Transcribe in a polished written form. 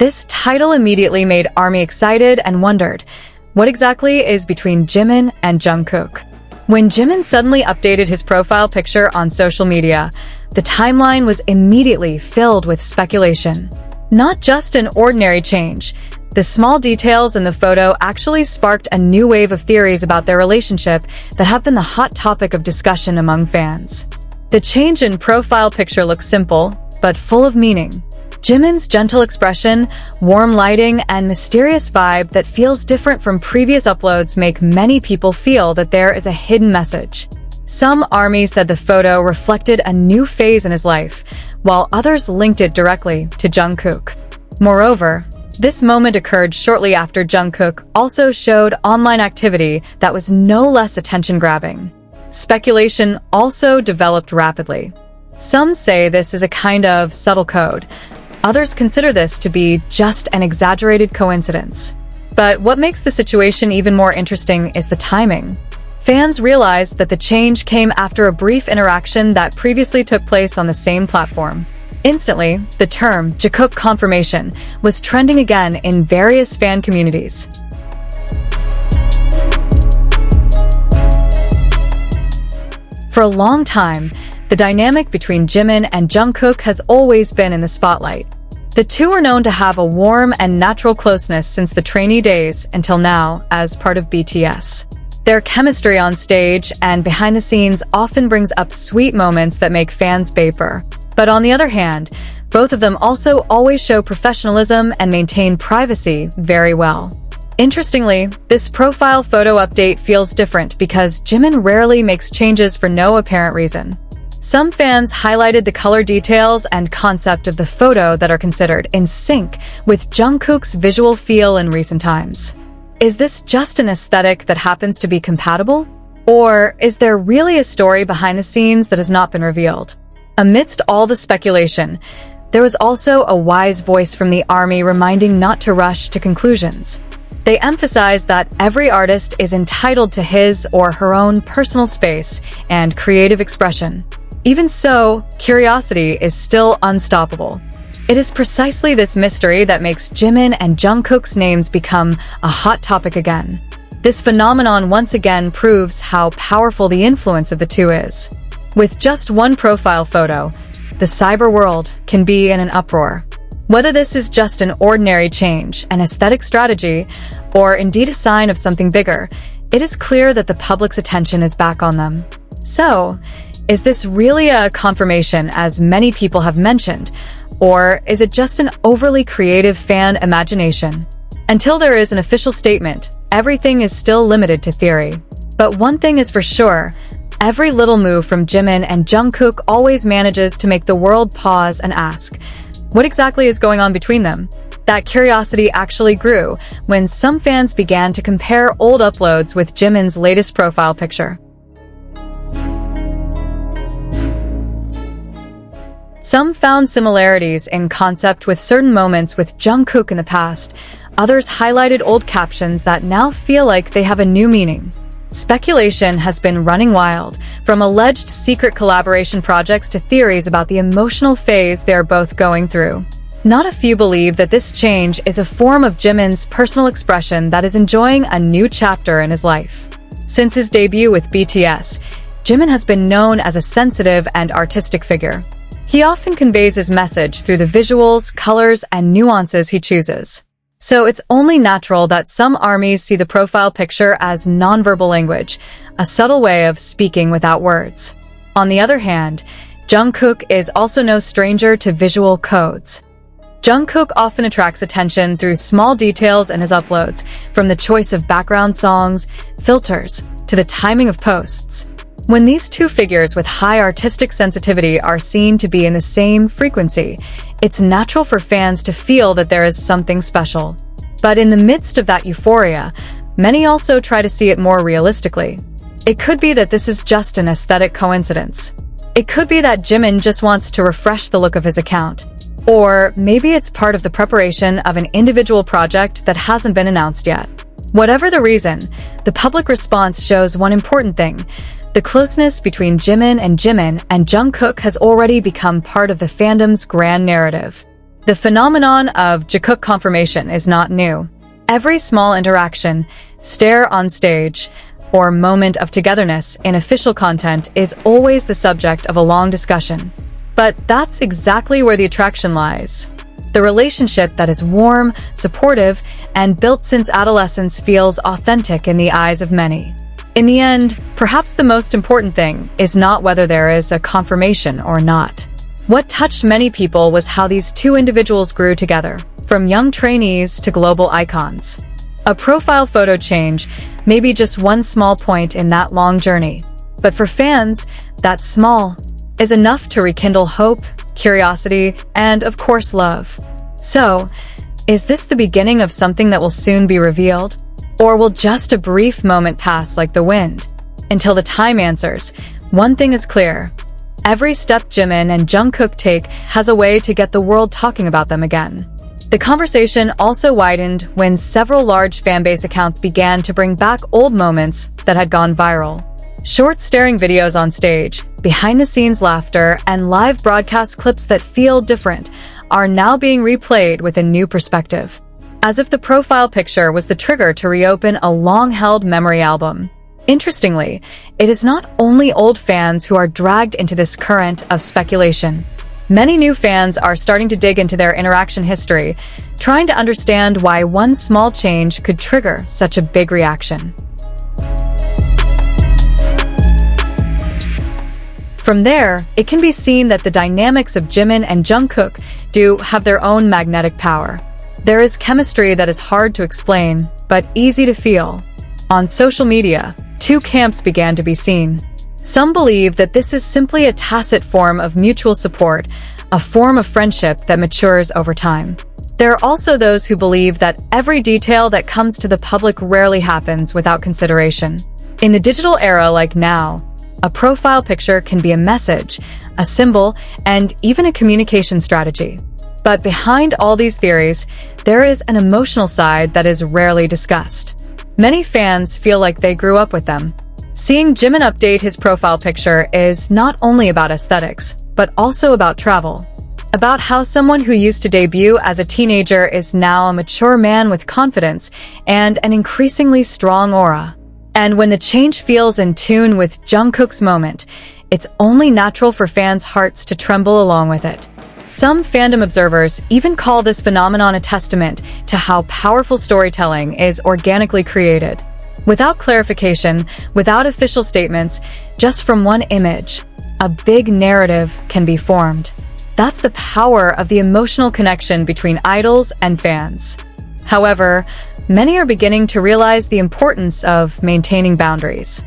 This title immediately made ARMY excited and wondered, what exactly is between Jimin and Jungkook? When Jimin suddenly updated his profile picture on social media, the timeline was immediately filled with speculation. Not just an ordinary change, the small details in the photo actually sparked a new wave of theories about their relationship that have been the hot topic of discussion among fans. The change in profile picture looks simple, but full of meaning. Jimin's gentle expression, warm lighting, and mysterious vibe that feels different from previous uploads make many people feel that there is a hidden message. Some ARMY said the photo reflected a new phase in his life, while others linked it directly to Jungkook. Moreover, this moment occurred shortly after Jungkook also showed online activity that was no less attention-grabbing. Speculation also developed rapidly. Some say this is a kind of subtle code. Others consider this to be just an exaggerated coincidence. But what makes the situation even more interesting is the timing. Fans realized that the change came after a brief interaction that previously took place on the same platform. Instantly, the term JIKOOK confirmation was trending again in various fan communities. For a long time, the dynamic between Jimin and Jungkook has always been in the spotlight. The two are known to have a warm and natural closeness since the trainee days until now as part of BTS. Their chemistry on stage and behind the scenes often brings up sweet moments that make fans vapor. But on the other hand, both of them also always show professionalism and maintain privacy very well. Interestingly, this profile photo update feels different because Jimin rarely makes changes for no apparent reason. Some fans highlighted the color details and concept of the photo that are considered in sync with Jungkook's visual feel in recent times. Is this just an aesthetic that happens to be compatible? Or is there really a story behind the scenes that has not been revealed? Amidst all the speculation, there was also a wise voice from the ARMY reminding not to rush to conclusions. They emphasized that every artist is entitled to his or her own personal space and creative expression. Even so, curiosity is still unstoppable. It is precisely this mystery that makes Jimin and Jungkook's names become a hot topic again. This phenomenon once again proves how powerful the influence of the two is. With just one profile photo, the cyber world can be in an uproar. Whether this is just an ordinary change, an aesthetic strategy, or indeed a sign of something bigger, it is clear that the public's attention is back on them. So, is this really a confirmation, as many people have mentioned, or is it just an overly creative fan imagination? Until there is an official statement, everything is still limited to theory. But one thing is for sure, every little move from Jimin and Jungkook always manages to make the world pause and ask, what exactly is going on between them? That curiosity actually grew when some fans began to compare old uploads with Jimin's latest profile picture. Some found similarities in concept with certain moments with Jungkook in the past. Others highlighted old captions that now feel like they have a new meaning. Speculation has been running wild, from alleged secret collaboration projects to theories about the emotional phase they are both going through. Not a few believe that this change is a form of Jimin's personal expression that is enjoying a new chapter in his life. Since his debut with BTS, Jimin has been known as a sensitive and artistic figure. He often conveys his message through the visuals, colors, and nuances he chooses. So it's only natural that some ARMYs see the profile picture as nonverbal language, a subtle way of speaking without words. On the other hand, Jungkook is also no stranger to visual codes. Jungkook often attracts attention through small details in his uploads, from the choice of background songs, filters, to the timing of posts. When these two figures with high artistic sensitivity are seen to be in the same frequency, it's natural for fans to feel that there is something special. But in the midst of that euphoria, many also try to see it more realistically. It could be that this is just an aesthetic coincidence. It could be that Jimin just wants to refresh the look of his account. Or maybe it's part of the preparation of an individual project that hasn't been announced yet. Whatever the reason, the public response shows one important thing. The closeness between Jimin and Jungkook has already become part of the fandom's grand narrative. The phenomenon of JIKOOK confirmation is not new. Every small interaction, stare on stage, or moment of togetherness in official content is always the subject of a long discussion. But that's exactly where the attraction lies. The relationship that is warm, supportive, and built since adolescence feels authentic in the eyes of many. In the end, perhaps the most important thing is not whether there is a confirmation or not. What touched many people was how these two individuals grew together, from young trainees to global icons. A profile photo change may be just one small point in that long journey, but for fans, that small is enough to rekindle hope, curiosity, and of course love. So, is this the beginning of something that will soon be revealed? Or will just a brief moment pass like the wind? Until the time answers, one thing is clear. Every step Jimin and Jungkook take has a way to get the world talking about them again. The conversation also widened when several large fanbase accounts began to bring back old moments that had gone viral. Short staring videos on stage, behind-the-scenes laughter, and live broadcast clips that feel different are now being replayed with a new perspective. As if the profile picture was the trigger to reopen a long-held memory album. Interestingly, it is not only old fans who are dragged into this current of speculation. Many new fans are starting to dig into their interaction history, trying to understand why one small change could trigger such a big reaction. From there, it can be seen that the dynamics of Jimin and Jungkook do have their own magnetic power. There is chemistry that is hard to explain, but easy to feel. On social media, two camps began to be seen. Some believe that this is simply a tacit form of mutual support, a form of friendship that matures over time. There are also those who believe that every detail that comes to the public rarely happens without consideration. In the digital era like now, a profile picture can be a message, a symbol, and even a communication strategy. But behind all these theories, there is an emotional side that is rarely discussed. Many fans feel like they grew up with them. Seeing Jimin update his profile picture is not only about aesthetics, but also about travel. About how someone who used to debut as a teenager is now a mature man with confidence and an increasingly strong aura. And when the change feels in tune with Jungkook's moment, it's only natural for fans' hearts to tremble along with it. Some fandom observers even call this phenomenon a testament to how powerful storytelling is organically created. Without clarification, without official statements, just from one image, a big narrative can be formed. That's the power of the emotional connection between idols and fans. However, many are beginning to realize the importance of maintaining boundaries.